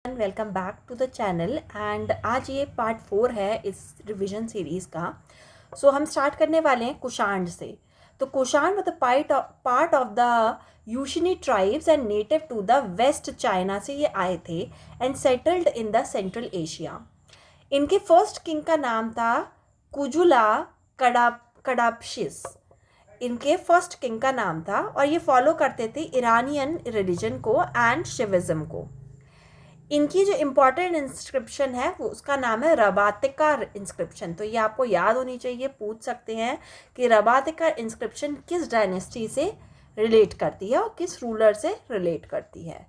Welcome back to the channel and आज ये part 4 है इस रिवीजन सीरीज़ का। हम स्टार्ट करने वाले हैं कुषाण से। तो Kushan the part of the Yuezhi tribes and native to the west China से ये आए थे and settled in the central Asia. इनके फर्स्ट किंग का नाम था कुजुला कडाप्शिस। इनके फर्स्ट किंग का नाम था और ये फॉलो करते थे ईरानियन रिलीजन को एंड शिविज्म को। इनकी जो इम्पोर्टेंट इंस्क्रिप्शन है वो उसका नाम है रबातिका इंस्क्रिप्शन। तो ये आपको याद होनी चाहिए, पूछ सकते हैं कि रबातिका इंस्क्रिप्शन किस डायनेस्टी से रिलेट करती है और किस रूलर से रिलेट करती है।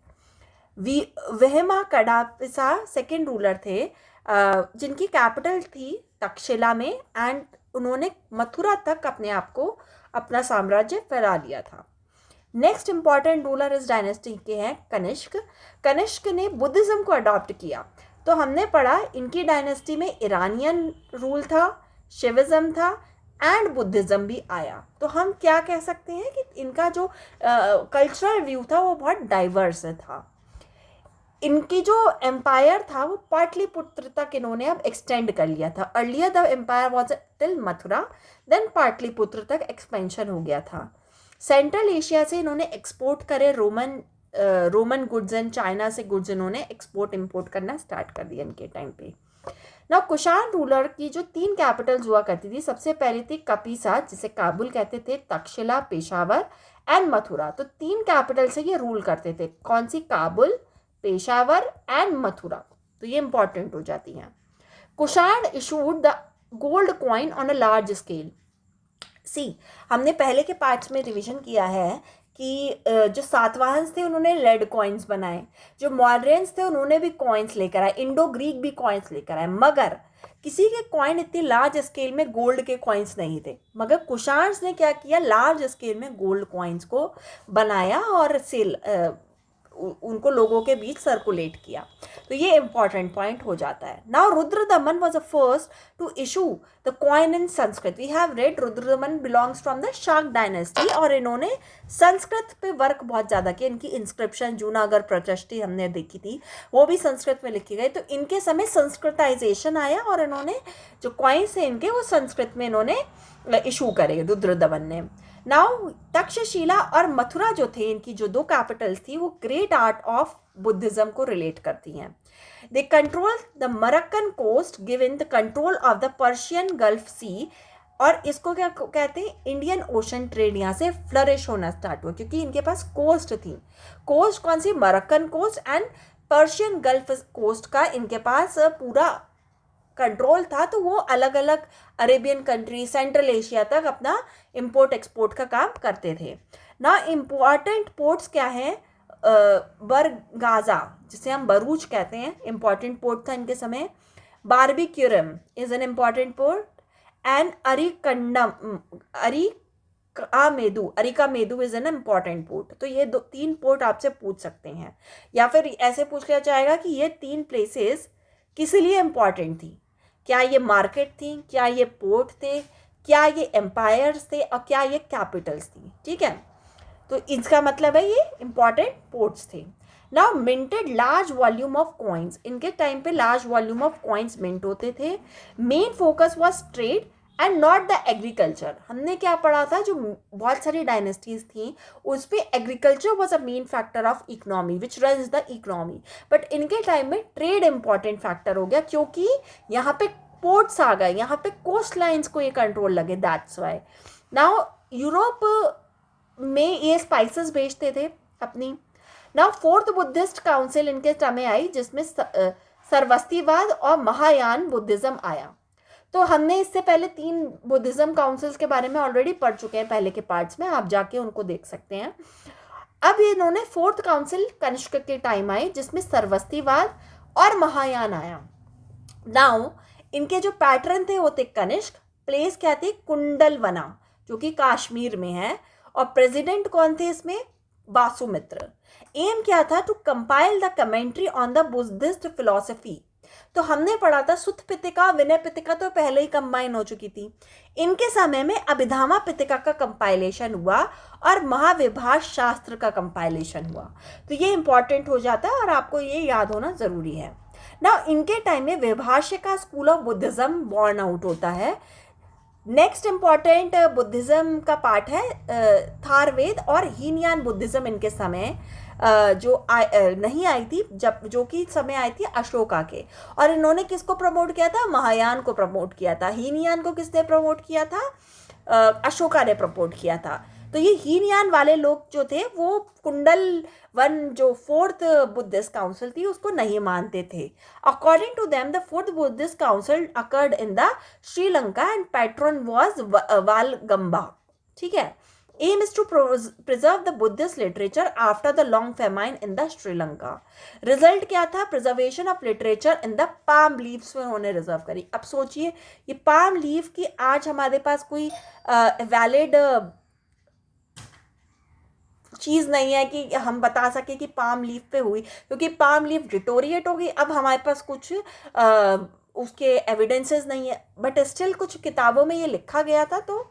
वहमा कडापिसा सेकेंड रूलर थे जिनकी कैपिटल थी तक्षशिला में एंड उन्होंने मथुरा तक अपने आप को अपना साम्राज्य फैला लिया था। नेक्स्ट इंपॉर्टेंट रूलर इस डायनेस्टी के हैं कनिष्क। कनिष्क ने बुद्धिज्म को अडॉप्ट किया। तो हमने पढ़ा इनकी डायनेस्टी में ईरानियन रूल था, शिविज्म था एंड बुद्धिज्म भी आया। तो हम क्या कह सकते हैं कि इनका जो कल्चरल व्यू था वो बहुत डाइवर्स था। इनकी जो एम्पायर था वो पाटलिपुत्र तक इन्होंने अब एक्सटेंड कर लिया था। Earlier the empire was till Mathura, then Pataliputra तक एक्सपेंशन हो गया था। सेंट्रल एशिया से इन्होंने एक्सपोर्ट करे रोमन गुड्स एंड चाइना से गुड्स इन्होंने एक्सपोर्ट इंपोर्ट करना स्टार्ट कर दिया इनके टाइम पे। ना कुषाण रूलर की जो 3 कैपिटल्स हुआ करती थी, सबसे पहली थी कपिसा जिसे काबुल कहते थे, तक्षशिला, पेशावर एंड मथुरा। तो 3 कैपिटल से ये रूल करते थे। कौन सी? काबुल, पेशावर एंड मथुरा। तो ये इंपॉर्टेंट हो जाती हैं। Kushan issued the gold coin on a large scale. हमने पहले के पार्ट्स में रिवीजन किया है कि जो सातवाहन्स थे उन्होंने लेड कॉइन्स बनाए, जो मौर्यंस थे उन्होंने भी कॉइन्स लेकर आए, इंडो ग्रीक भी कॉइन्स लेकर आए, मगर किसी के कॉइन इतनी लार्ज स्केल में गोल्ड के कॉइन्स नहीं थे। मगर कुषाण्स ने क्या किया, लार्ज स्केल में गोल्ड कॉइन्स को बनाया और सेल उनको लोगों के बीच सर्कुलेट किया। तो ये इंपॉर्टेंट पॉइंट हो जाता है। Now Rudradaman was the first to issue the coin in Sanskrit. We have read Rudradaman belongs from the Shaka dynasty और इन्होंने संस्कृत पे वर्क बहुत ज़्यादा किया। इनकी इंस्क्रिप्शन जूनागढ़ प्रचष्टि हमने देखी थी, वो भी संस्कृत में लिखी गई। तो इनके समय संस्कृताइजेशन आया और इन्होंने जो कॉइन्स थे इनके वो संस्कृत में इन्होंने इशू करे रुद्रदमन ने। नाउ तक्षशिला और मथुरा जो थे, इनकी जो 2 कैपिटल्स थी, वो ग्रेट आर्ट ऑफ बुद्धिज्म को रिलेट करती हैं। They control the Makran coast given the control of the Persian Gulf sea. और इसको क्या कहते हैं, इंडियन ओशन ट्रेड यहाँ से फ्लरिश होना स्टार्ट हुआ क्योंकि इनके पास कोस्ट थी। कोस्ट कौन सी? Makran coast and Persian Gulf coast का इनके पास पूरा कंट्रोल था। तो वो अलग अलग अरेबियन कंट्री, सेंट्रल एशिया तक अपना इंपोर्ट एक्सपोर्ट का काम करते थे ना। इम्पॉर्टेंट पोर्ट्स क्या हैं? बरगाजा जिसे हम बरूच कहते हैं, इंपॉर्टेंट पोर्ट था इनके समय। Barbaricum is an important port and Arikamedu is an important port. तो ये 3 पोर्ट आपसे पूछ सकते हैं, या फिर ऐसे पूछ लिया जाएगा कि ये 3 प्लेसेस किस लिए इम्पॉर्टेंट थी। क्या ये मार्केट थी, क्या ये पोर्ट थे, क्या ये एम्पायर्स थे और क्या ये कैपिटल्स थी? ठीक है, तो इसका मतलब है ये इंपॉर्टेंट पोर्ट्स थे। Now minted large volume of coins. इनके टाइम पे large volume of coins mint होते थे। Main focus was trade and not the agriculture. हमने क्या पढ़ा था, जो बहुत सारी डायनेस्टीज थी उस पर agriculture was a main factor of economy which runs the economy. But इनके टाइम में ट्रेड इंपॉर्टेंट फैक्टर हो गया क्योंकि यहाँ पे पोर्ट्स आ गए, यहाँ पे कोस्ट लाइन्स को ये कंट्रोल लगे, दैट्स वाई। नाउ यूरोप में ये स्पाइसेस बेचते थे अपनी। नाउ 4th बुद्धिस्ट काउंसिल इनके समय आई जिसमें सरवस्तीवाद और महायान बुद्धिज्म आया। तो हमने इससे पहले 3 बुद्धिज्म काउंसिल्स के बारे में ऑलरेडी पढ़ चुके हैं पहले के पार्ट्स में, आप जाके उनको देख सकते हैं। अब इन्होंने 4th काउंसिल कनिष्क के टाइम आई जिसमें सरवस्तीवाद और महायान आया। नाउ इनके जो पैटर्न थे वो थे कनिष्क। प्लेस क्या थी? कुंडलवना जो कि कश्मीर में है। और प्रेसिडेंट कौन थे इसमें? वासुमित्र। एम क्या था? To compile the commentary on the Buddhist philosophy. तो हमने पढ़ा था सुत पितिका, विनय पितिका तो पहले ही कंबाइन हो चुकी थी। इनके समय में अभिधामा पितिका का कंपाइलेशन हुआ और महाविभाष शास्त्र का कंपाइलेशन हुआ। तो ये इंपॉर्टेंट हो जाता है और आपको ये याद होना ज़रूरी है ना। इनके टाइम में विभाष्य का school of Buddhism born out होता है। नेक्स्ट इम्पॉर्टेंट बुद्धिज्म का पार्ट है थारवेद और हीनयान बुद्धिज्म इनके समय नहीं आई थी, जब जो कि समय आई थी अशोका के। और इन्होंने किसको प्रमोट किया था? महायान को प्रमोट किया था। हीनयान को किसने प्रमोट किया था? अशोका ने प्रमोट किया था। तो ये हीनयान वाले लोग जो थे वो कुंडल वन जो फोर्थ बुद्धिस्ट काउंसिल थी उसको नहीं मानते थे। According to them the fourth Buddhist council occurred in the Sri Lanka and patron was Valagamba. ठीक है। Aim is to preserve the Buddhist literature after the long famine in the Sri Lanka. Result क्या था? Preservation of literature in the palm leaves में उन्होंने reserve करी। अब सोचिए ये पाम लीव की आज हमारे पास कोई वैलिड चीज़ नहीं है कि हम बता सके कि पाम लीफ पे हुई, क्योंकि पाम लीफ डिटोरिएट हो गई। अब हमारे पास कुछ उसके एविडेंसेस नहीं है, बट स्टिल कुछ किताबों में ये लिखा गया था, तो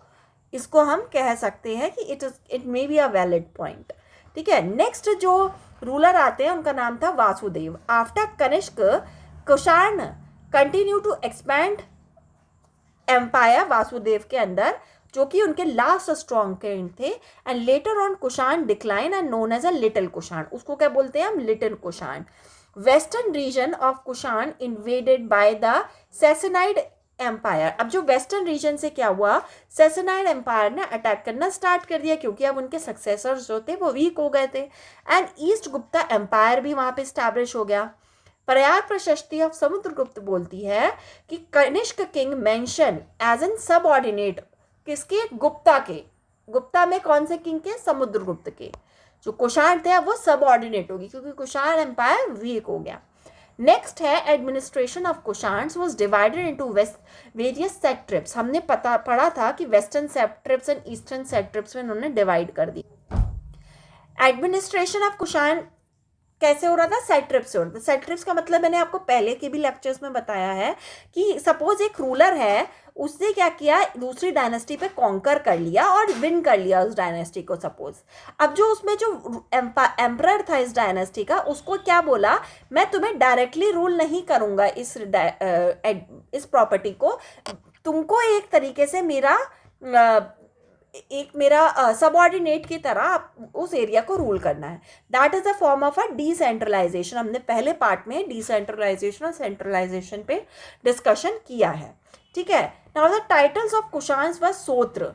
इसको हम कह सकते हैं कि it may be a valid point. ठीक है। नेक्स्ट जो रूलर आते हैं उनका नाम था Vasudeva. After Kanishka, Kushan continue to expand empire Vasudeva के अंदर, जो कि उनके लास्ट स्ट्रॉन्ग किंग थे। And later on Kushan decline and known as a little Kushan. उसको क्या बोलते हैं हम? Little Kushan. Western region of Kushan invaded by the Sassanid empire. अब जो वेस्टर्न रीजन से क्या हुआ, सैसनाइड एम्पायर ने अटैक करना स्टार्ट कर दिया, क्योंकि अब उनके सक्सेसर्स जो थे वो वीक हो गए थे। एंड ईस्ट गुप्ता एम्पायर भी वहाँ पे स्टैब्लिश हो गया। प्रयाग प्रशस्ति ऑफ समुद्रगुप्त बोलती है कि Kanishka king mention as an subordinate किसके? गुप्ता के। गुप्ता में कौन से किंग के? समुद्रगुप्त के। जो कुषाण थे वो सबऑर्डिनेट होगी, क्योंकि कुषाण एम्पायर वीक हो गया। नेक्स्ट है administration of Kushan was divided into various satraps. हमने पढ़ा था कि western satraps and eastern satraps में उन्होंने डिवाइड कर दी। एडमिनिस्ट्रेशन ऑफ कुषाण कैसे हो रहा था? सेट्रिप्स से हो रहा था। सेट्रिप्स का मतलब मैंने आपको पहले के भी लेक्चर्स में बताया है कि सपोज एक रूलर है, उसने क्या किया, दूसरी डायनेस्टी पे कॉन्कर कर लिया और विन कर लिया उस डायनेस्टी को। सपोज अब जो उसमें जो एम्परर था इस डायनेस्टी का, उसको क्या बोला, मैं तुम्हें डायरेक्टली रूल नहीं करूंगा इस प्रॉपर्टी को, तुमको एक तरीके से मेरा सबऑर्डिनेट की तरह उस एरिया को रूल करना है। That is a form of a decentralisation. हमने पहले पार्ट में डिसेंट्रलाइजेशन और सेंट्रलाइजेशन पे डिस्कशन किया है। ठीक है। नाउ द टाइटल्स ऑफ कुषाण्स वर सोत्र,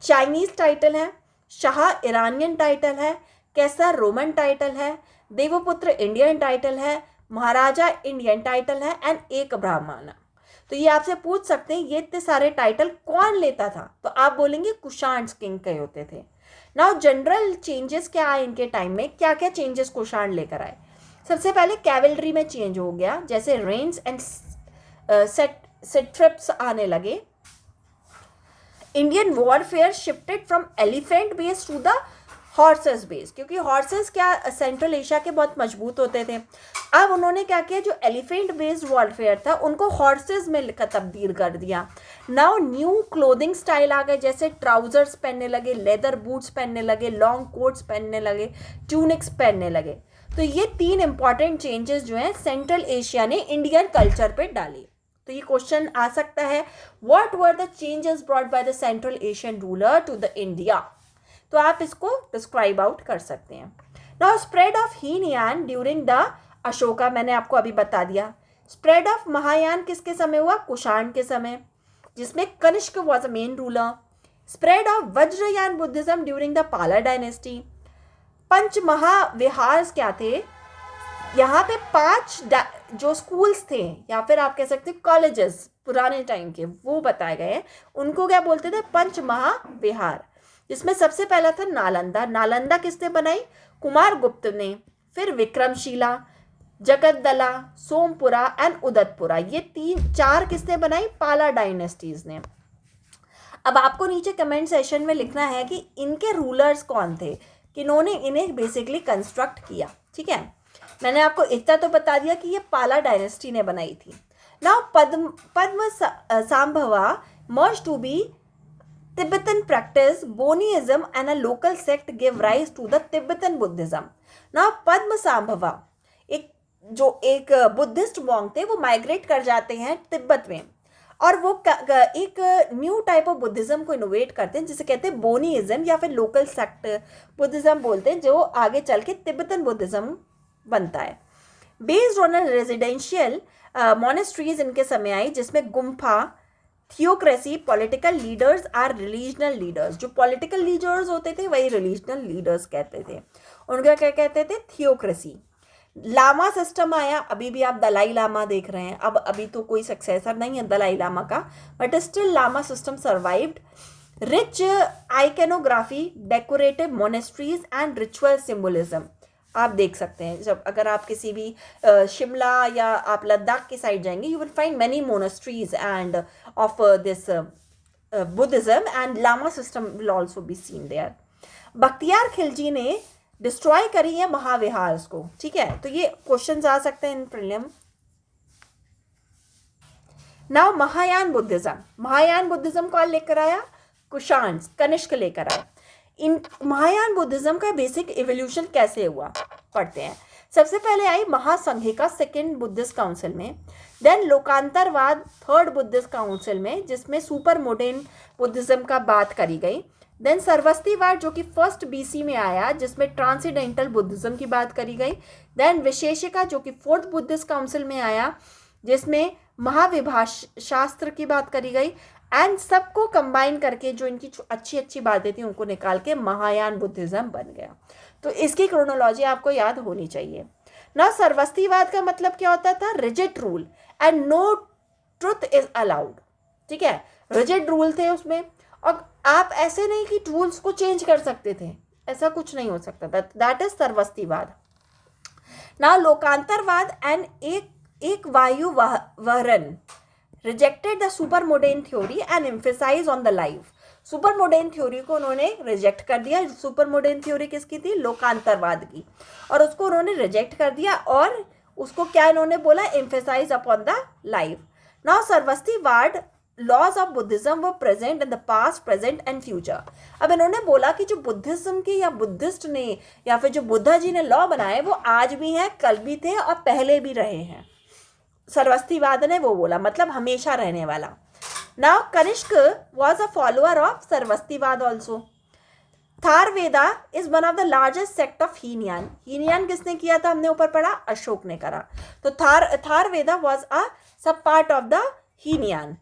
चाइनीज टाइटल है, शाह ईरानियन टाइटल है, कैसर रोमन टाइटल है, देवपुत्र इंडियन टाइटल है, महाराजा इंडियन टाइटल है एंड एक ब्राह्मण। तो ये आपसे पूछ सकते हैं ये इतने सारे टाइटल कौन लेता था, तो आप बोलेंगे कुषाण किंग के होते थे। नाउ जनरल चेंजेस क्या आए इनके टाइम में, क्या क्या चेंजेस कुषाण लेकर आए? सबसे पहले कैवलरी में चेंज हो गया, जैसे रेंज एंड सेट्रिप्स आने लगे। Indian warfare shifted from elephant base to the horses base, क्योंकि हॉर्सेस क्या सेंट्रल एशिया के बहुत मजबूत होते थे। अब उन्होंने क्या किया, जो एलिफेंट बेस्ड वॉरफेयर था उनको हॉर्सेस में तब्दील कर दिया। नाउ न्यू क्लोथिंग स्टाइल आ गए, जैसे ट्राउजर्स पहनने लगे, लेदर बूट्स पहनने लगे, लॉन्ग कोट्स पहनने लगे, ट्यूनिक्स पहनने लगे। तो ये 3 इंपॉर्टेंट चेंजेस जो हैं सेंट्रल एशिया ने इंडियन कल्चर पे डाली। तो ये क्वेश्चन आ सकता है, what were the changes brought by the Central Asian ruler to the India? तो आप इसको डिस्क्राइब आउट कर सकते हैं। Now spread of Hinayana during the Ashoka, मैंने आपको अभी बता दिया। स्प्रेड ऑफ महायान किसके समय हुआ? कुषाण के समय, जिसमें Kanishka was a main ruler. Spread of Vajrayana Buddhism during the Pala dynasty. पंच महाविहार क्या थे? यहाँ पे 5 जो स्कूल्स थे या फिर आप कह सकते हैं कॉलेजेस पुराने टाइम के, वो बताए गए हैं। उनको क्या बोलते थे? पंच महाविहार। जिसमें सबसे पहला था नालंदा। नालंदा किसने बनाई? कुमार गुप्त ने। फिर विक्रमशिला, जगतदला, सोमपुरा एंड उदयपुरा, ये 4 किसने बनाई? पाला डायनेस्टीज ने। अब आपको नीचे कमेंट सेशन में लिखना है कि इनके रूलर्स कौन थे, किन्होंने इन्हें बेसिकली कंस्ट्रक्ट किया। ठीक है। मैंने आपको इतना तो बता दिया कि ये पाला डायनेस्टी ने बनाई थी। Now Padmasambhava merge to be Tibetan practice, Boniism and a local sect gave rise to the Tibetan Buddhism. Now पद्मसंभवा एक बुद्धिस्ट मॉन्क थे, वो माइग्रेट कर जाते हैं तिब्बत में और वो एक न्यू टाइप ऑफ बुद्धिज्म को इनोवेट करते हैं जिसे कहते हैं बोनीइज्म या फिर लोकल सेक्ट बुद्धिज्म बोलते हैं, जो आगे चल के तिब्बतन बुद्धिज्म बनता है। Based on a residential monasteries इनके समय आई, जिसमें गुम्फा, theocracy, political leaders are religional leaders. जो पॉलिटिकल लीडर्स होते थे वही रिलीजनल लीडर्स कहते थे, उनका क्या कहते थे, थियोक्रेसी। लामा सिस्टम आया, अभी भी आप दलाई लामा देख रहे हैं, अब अभी तो कोई सक्सेसर नहीं है दलाई लामा का, but still lama system survived. Rich iconography, decorative monasteries and ritual symbolism आप देख सकते हैं। जब अगर आप किसी भी शिमला या आप लद्दाख की साइड जाएंगे, you will find many monasteries and of this Buddhism and lama system will also be seen there. Bakhtiyar Khilji ने डिस्ट्रॉय करी है महाविहार्स को, ठीक है, तो ये क्वेश्चंस आ सकते हैं इन प्रीलिम। नाउ महायान बुद्धिज्म कौन लेकर आया, कुषाण, कनिष्क लेकर आया। इन महायान बुद्धिज्म का बेसिक इवोल्यूशन कैसे हुआ पढ़ते हैं। सबसे पहले आई महासंघिका सेकेंड बुद्धिस्ट काउंसिल में, देन लोकांतरवाद थर्ड बुद्धिस्ट काउंसिल में, जिसमें सुपर मॉडर्न बुद्धिज्म का बात करी गई। देन सरवस्तीवाद जो कि फर्स्ट बीसी में आया, जिसमें ट्रांसीडेंटल बुद्धिज्म की बात करी गई। देन विशेषिका जो कि फोर्थ बुद्धिस्ट काउंसिल में आया, जिसमें महाविभाषास्त्र की बात करी गई। एंड सबको कंबाइन करके जो इनकी अच्छी अच्छी बातें थी उनको निकाल के महायान बुद्धिज्म बन गया। तो इसकी क्रोनोलॉजी आपको याद होनी चाहिए ना। सरवस्तीवाद का मतलब क्या होता था, rigid rule and no truth is allowed, ठीक है, रिजिड रूल थे उसमें, और आप ऐसे नहीं कि रूल्स को चेंज कर सकते थे, ऐसा कुछ नहीं हो सकता था, दैट इज सरवस्तीवाद। ना लोकांतरवाद एंड एक वायु वहरन rejected the super modern theory and emphasise on the life. Super modern theory को उन्होंने रिजेक्ट कर दिया। सुपर मॉडर्न थ्योरी किसकी थी, लोकांतरवाद की, और उसको उन्होंने रिजेक्ट कर दिया और उसको क्या इन्होंने बोला, emphasise upon the life. Now Sarvastivada laws of Buddhism were present in the past, present and future. अब इन्होंने बोला कि जो बुद्धिज्म की या बुद्धिस्ट ने या फिर जो बुद्धा जी ने लॉ बनाए वो आज भी हैं, कल भी थे और पहले भी रहे हैं। सरवस्तीवाद ने वो बोला, मतलब हमेशा रहने वाला। Now Kanishka was a follower of Sarvastivada also. Theravada is one of the largest sect of Hinayana. Hinayana किसने किया था, हमने ऊपर पढ़ा, अशोक ने करा। तो थारवेदा वॉज अ सब part of the Hinayana.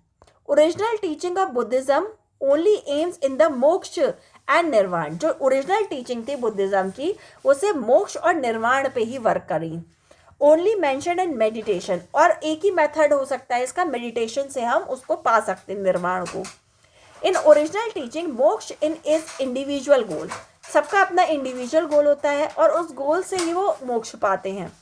Original teaching of Buddhism only AIIMS in the मोक्ष एंड निर्वाण। जो ओरिजिनल टीचिंग थी बुद्धिज्म की, वो सिर्फ मोक्ष और निर्वाण पे ही वर्क करी। ओनली मैंशन इन मेडिटेशन, और एक ही मेथड हो सकता है इसका, मेडिटेशन से हम उसको पा सकते हैं निर्वाण को। इन ओरिजिनल टीचिंग मोक्ष इन इज इंडिविजुअल गोल। सबका अपना इंडिविजुअल गोल होता है और उस गोल से ही वो मोक्ष पाते हैं।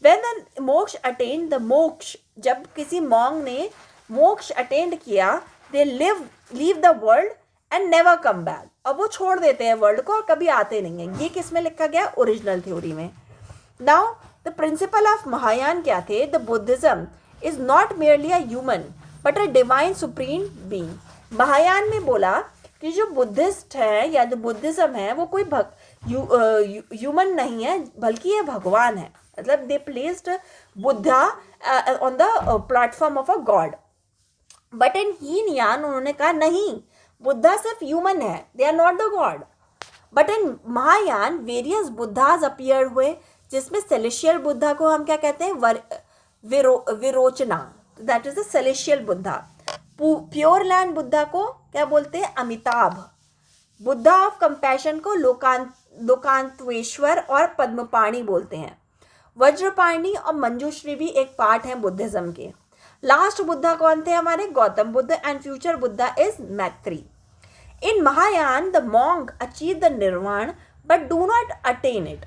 When the moksha attain the moksha, जब किसी मॉन्ग ने मोक्ष अटेंड किया, they leave the world and never come back. अब वो छोड़ देते हैं वर्ल्ड को और कभी आते नहीं हैं। ये किस में लिखा गया, ओरिजिनल थ्योरी में। Now the principle of Mahayana क्या थे, the Buddhism is not merely a human but a divine supreme being. Mahayana में बोला कि जो बुद्धिस्ट है या जो बुद्धिज्म है वो कोई ह्यूमन नहीं है, बल्कि ये भगवान है। मतलब they placed Buddha on the platform of a god. But in Hinayana उन्होंने कहा नहीं, बुद्धा सिर्फ ह्यूमन है, they are not the god. But in Mahayana various Buddhas appear हुए, जिसमें सेलेशियल बुद्धा को हम क्या कहते हैं, Vairochana, that is the celestial Buddha. Pure land Buddha को क्या बोलते हैं, अमिताभ। बुद्धा ऑफ कंपैशन को लोकांतेश्वर और पद्मपाणि बोलते हैं। वज्रपाणि और मंजूश्री भी एक पार्ट है बुद्धिज्म के। लास्ट बुद्धा कौन थे हमारे, Gautam Buddha, and future Buddha is Maitreya. In Mahayana the monk achieve the nirvana but do not attain it.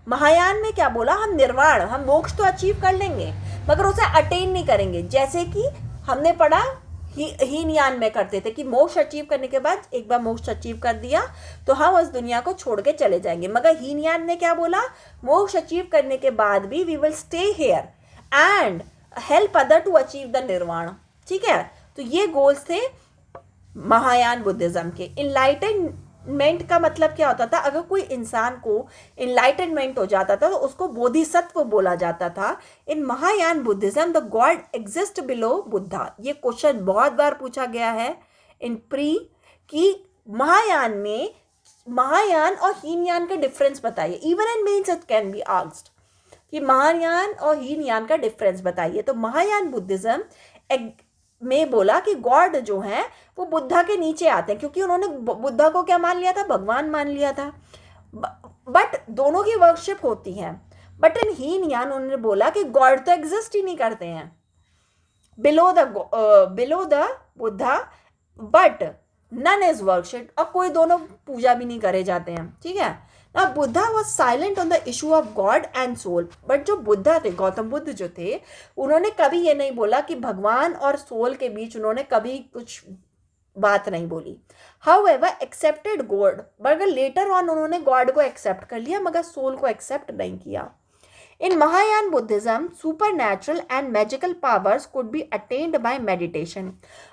Mahayana में क्या बोला, हम निर्वाण, हम मोक्ष तो अचीव कर लेंगे मगर उसे अटेन नहीं करेंगे। जैसे कि हमने पढ़ा हीनयान में करते थे कि मोक्ष अचीव करने के बाद एक बार मोक्ष अचीव कर दिया तो हम उस दुनिया को छोड़ के चले जाएंगे। मगर हीनयान ने क्या बोला, मोक्ष अचीव करने के बाद भी we will stay here and help other to achieve the nirvana. ठीक है, तो ये गोल्स थे महायान बुद्धिज्म के। इनलाइटनमेंट का मतलब क्या होता था, अगर कोई इंसान को इनलाइटनमेंट हो जाता था तो उसको बोधिसत्व बोला जाता था। In Mahayana Buddhism the god exist below Buddha. ये क्वेश्चन बहुत बार पूछा गया है इन प्री कि महायान में महायान और हीनयान का डिफरेंस बताइए। Even in mains it can be asked कि महायान और हीनयान का डिफरेंस बताइए। तो महायान बुद्धिज्म में बोला कि गॉड जो है वो बुद्धा के नीचे आते हैं, क्योंकि उन्होंने बुद्धा को क्या मान लिया था, भगवान मान लिया था। बट दोनों की वर्शिप होती है। बट इन हीनयान उन्होंने बोला कि गॉड तो एग्जिस्ट ही नहीं करते हैं below the Buddha, but none is worship, और कोई दोनों पूजा भी नहीं करे जाते हैं। ठीक है ना, Buddha was silent on the issue of God and soul. But जो बुद्धा थे, गौतम बुद्ध जो थे, उन्होंने कभी ये नहीं बोला कि भगवान और सोल के बीच उन्होंने कभी कुछ बात नहीं बोली। हाउएवर एक्सेप्टेड गॉड, मगर लेटर ऑन उन्होंने गॉड को एक्सेप्ट कर लिया मगर सोल को एक्सेप्ट नहीं किया। In Mahayan Buddhism, supernatural and magical powers could be attained by meditation.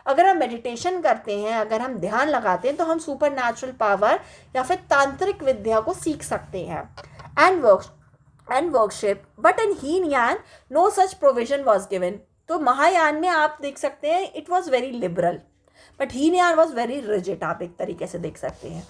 अगर हम मेडिटेशन करते हैं, अगर हम ध्यान लगाते हैं तो हम सुपर नेचुरल पावर या फिर तांत्रिक विद्या को सीख सकते हैं and worship. But in Hinayana no such provision was given. तो महायान में आप देख सकते हैं it was very liberal, but Hinayana was very rigid, आप एक तरीके से देख सकते हैं।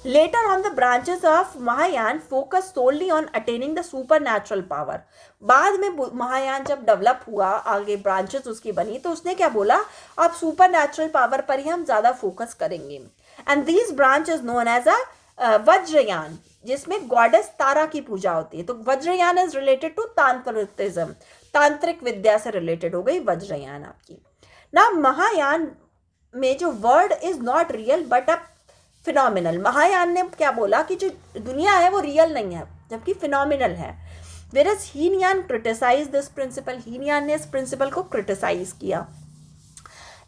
Later on, the branches of Mahayan focus solely on attaining the supernatural power. बाद में महायान जब डेवलप हुआ, आगे ब्रांचेस उसकी बनी, तो उसने क्या बोला, आप सुपर नेचुरल पावर पर ही हम ज़्यादा फोकस करेंगे। And these branch is known as a Vajrayana, जिसमें गॉडेस तारा की पूजा होती है। तो Vajrayana is related to tantricism, तांत्रिक विद्या से रिलेटेड हो गई वज्रयान आपकी। ना महायान में जो word is not real but a phenomenal. Mahayana ने क्या बोला कि जो दुनिया है वो रियल नहीं है जबकि फिनोमिनल है। Whereas Hinayana criticise this principle, Hinayana ने इस प्रिंसिपल को क्रिटिसाइज किया।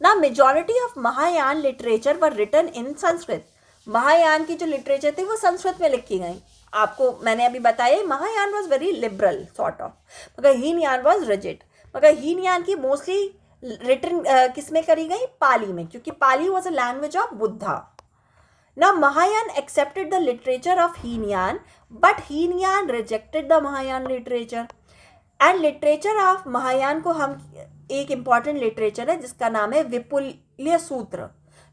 ना majority of Mahayana literature were written in Sanskrit. Mahayana की जो लिटरेचर थी वो संस्कृत में लिखी गई। आपको मैंने अभी बताया Mahayana was very liberal sort of, मगर हीनयान वॉज रिजिड। मगर हीनयान की मोस्टली रिटन किस में करी गई, पाली में, क्योंकि Pali was a language of Buddha. Now Mahayan accepted the literature of Heenyan, but Heenyan rejected the Mahayan literature. And literature of Mahayan को हम एक important literature है जिसका नाम है विपुल्य सूत्र।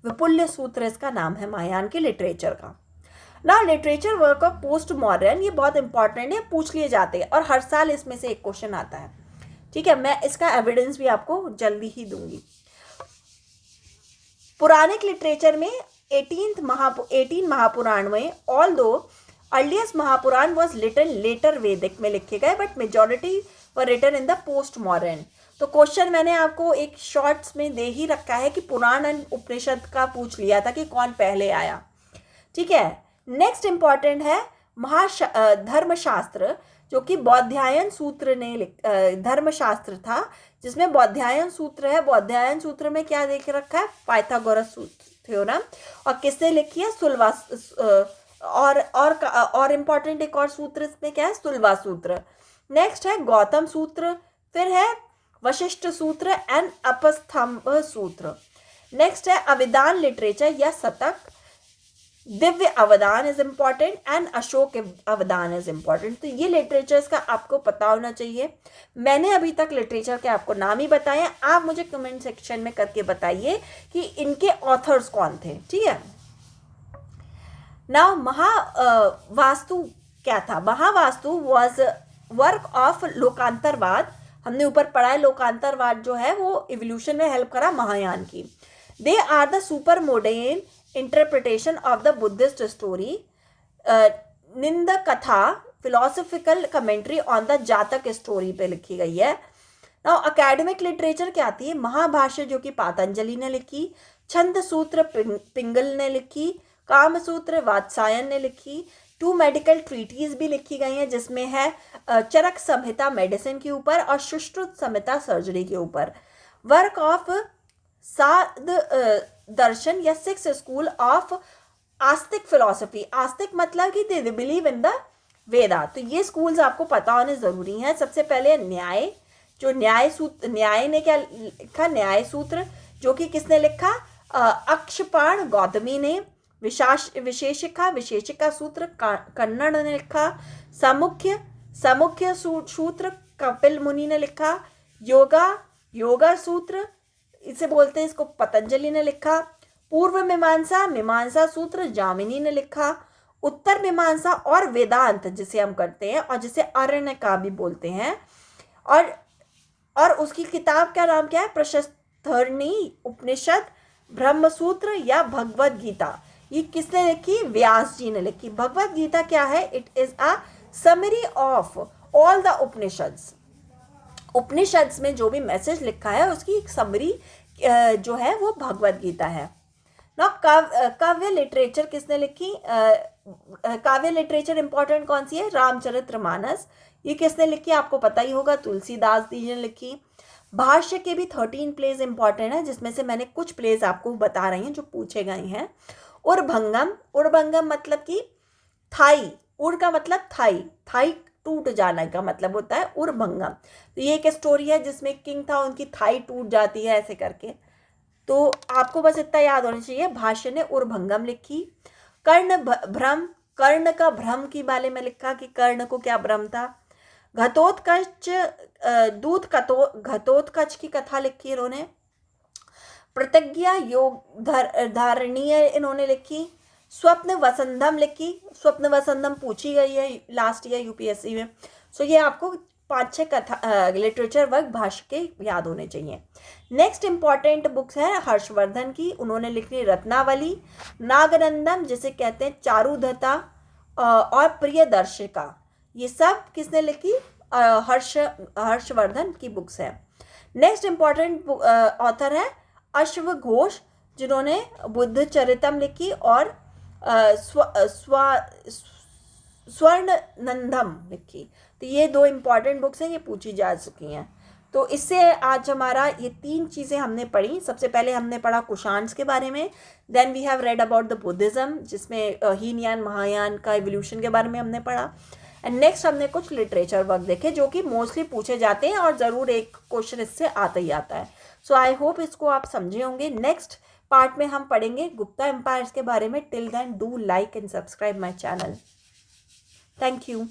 विपुल्य सूत्र इसका नाम है महायान के literature का। Now literature work of post modern, ये बहुत important है, पूछ लिए जाते हैं और हर साल इसमें से एक क्वेश्चन आता है। ठीक है, मैं इसका एविडेंस भी आपको जल्दी ही दूंगी। पुरानिक लिटरेचर में 18 महापुराण में, although earliest Mahapurana was written later Vedic में लिखे गए, but majority were written in the post modern. तो क्वेश्चन मैंने आपको एक शॉर्ट्स में दे ही रखा है कि पुराण एंड उपनिषद का पूछ लिया था कि कौन पहले आया। ठीक है, नेक्स्ट इंपॉर्टेंट है धर्मशास्त्र, जो कि बौद्धायन सूत्र ने धर्मशास्त्र था जिसमें बौद्धायन सूत्र है। बौद्धायन सूत्र में क्या देख रखा है, पाइथागोरस थ्योरम, और किसने लिखी है, सुलवा। और इम्पॉर्टेंट एक और सूत्र इसमें क्या है, सुलवा सूत्र। नेक्स्ट है गौतम सूत्र, फिर है वशिष्ठ सूत्र एंड अपस्थंभ सूत्र। नेक्स्ट है अविदान लिटरेचर या शतक, दिव्य अवदान इज इम्पॉर्टेंट एंड अशोक अवदान इज इम्पॉर्टेंट। तो ये लिटरेचर्स का आपको पता होना चाहिए। मैंने अभी तक लिटरेचर के आपको नाम ही बताए हैं, आप मुझे कमेंट सेक्शन में करके बताइए कि इनके ऑथर्स कौन थे। ठीक है, नाउ महावास्तु क्या था। Mahavastu was work of Lokottaravada. हमने ऊपर पढ़ा है लोकांतरवाद जो है वो इवोल्यूशन में हेल्प करा महायान की। They are the super modern interpretation of the Buddhist story. निंद कथा philosophical commentary on the Jataka story पे लिखी गई है। नाउ अकेडमिक लिटरेचर क्या आती है, महाभाष्य जो कि पातंजलि ने लिखी, छंद सूत्र पिंगल ने लिखी, काम सूत्र वात्सायन ने लिखी, 2 मेडिकल ट्रीटीज भी लिखी गई हैं जिसमें है चरक संहिता मेडिसिन के ऊपर और सुश्रुत संहिता सर्जरी के ऊपर। वर्क ऑफ साध दर्शन या 6 स्कूल ऑफ आस्तिक फिलोसफी। आस्तिक मतलब कि दे बिलीव इन द वेदा। तो ये स्कूल्स आपको पता होने ज़रूरी हैं। सबसे पहले न्याय, जो न्याय सूत्र, न्याय ने क्या लिखा, न्याय सूत्र, जो कि किसने लिखा, अक्षपाण गौतमी ने। विशेषिका सूत्र कन्नड़ ने लिखा। समुख्य सूत्र कपिल मुनि ने लिखा। योगा सूत्र इसे बोलते हैं, इसको पतंजलि ने लिखा। पूर्व मीमांसा सूत्र जामिनी ने लिखा। उत्तर मीमांसा और वेदांत जिसे हम करते हैं और जिसे आरण्यका भी बोलते हैं, और उसकी किताब का नाम क्या है, प्रशस्तरणी उपनिषद, ब्रह्मसूत्र या भगवद गीता। ये किसने लिखी, व्यास जी ने लिखी। भगवद गीता क्या है, it is a summary of all the Upanishads. Upanishads में जो भी मैसेज लिखा है उसकी एक समरी जो है वो भगवद गीता है ना। काव्य लिटरेचर किसने लिखी, काव्य लिटरेचर इंपॉर्टेंट कौन सी है, रामचरितमानस। ये किसने लिखी, आपको पता ही होगा, तुलसीदास जी ने लिखी। भाष्य के भी 13 प्लेज इंपॉर्टेंट है, जिसमें से मैंने कुछ प्लेज आपको बता रही हैं जो पूछे गए हैं। उर्भंगम मतलब कि थाई, उर का मतलब थाई टूट जाने का मतलब होता है उर्भंगम। तो ये एक स्टोरी है जिसमें किंग था, उनकी थाई टूट जाती है ऐसे करके। तो आपको बस इतना याद होना चाहिए, भाष्य ने उर्भंगम लिखी। कर्ण का भ्रम के बारे में लिखा कि कर्ण को क्या भ्रम था। घटोत्कच की कथा लिखी इन्होंने। प्रतिज्ञा योग धारणीय इन्होंने लिखी। स्वप्न वसंतम लिखी। स्वप्न वसंतम पूछी गई है लास्ट ईयर यूपीएससी में। सो ये आपको 5-6 कथा लिटरेचर वर्क भाष्य के याद होने चाहिए। नेक्स्ट इंपॉर्टेंट बुक्स है हर्षवर्धन की, उन्होंने लिखी रत्नावली, नागनंदम जिसे कहते हैं चारुदत्ता, और प्रियदर्शिका। ये सब किसने लिखी, हर्षवर्धन की बुक्स है। नेक्स्ट इंपॉर्टेंट ऑथर है अश्व घोष, जिन्होंने बुद्ध चरितम लिखी और स्वर्णनंदम लिखी। तो ये 2 इंपॉर्टेंट बुक्स हैं, ये पूछी जा चुकी हैं। तो इससे आज हमारा ये 3 चीज़ें हमने पढ़ी। सबसे पहले हमने पढ़ा कुषाण्स के बारे में, then we have read about the Buddhism जिसमें हीनयान महायान का एवोल्यूशन के बारे में हमने पढ़ा। एंड नेक्स्ट हमने कुछ लिटरेचर वर्क देखे जो कि मोस्टली पूछे जाते हैं और ज़रूर एक क्वेश्चन इससे आता ही आता है। सो आई होप इसको आप समझे होंगे। नेक्स्ट पार्ट में हम पढ़ेंगे गुप्ता एम्पायर्स के बारे में। Till then do like and subscribe my channel. Thank you.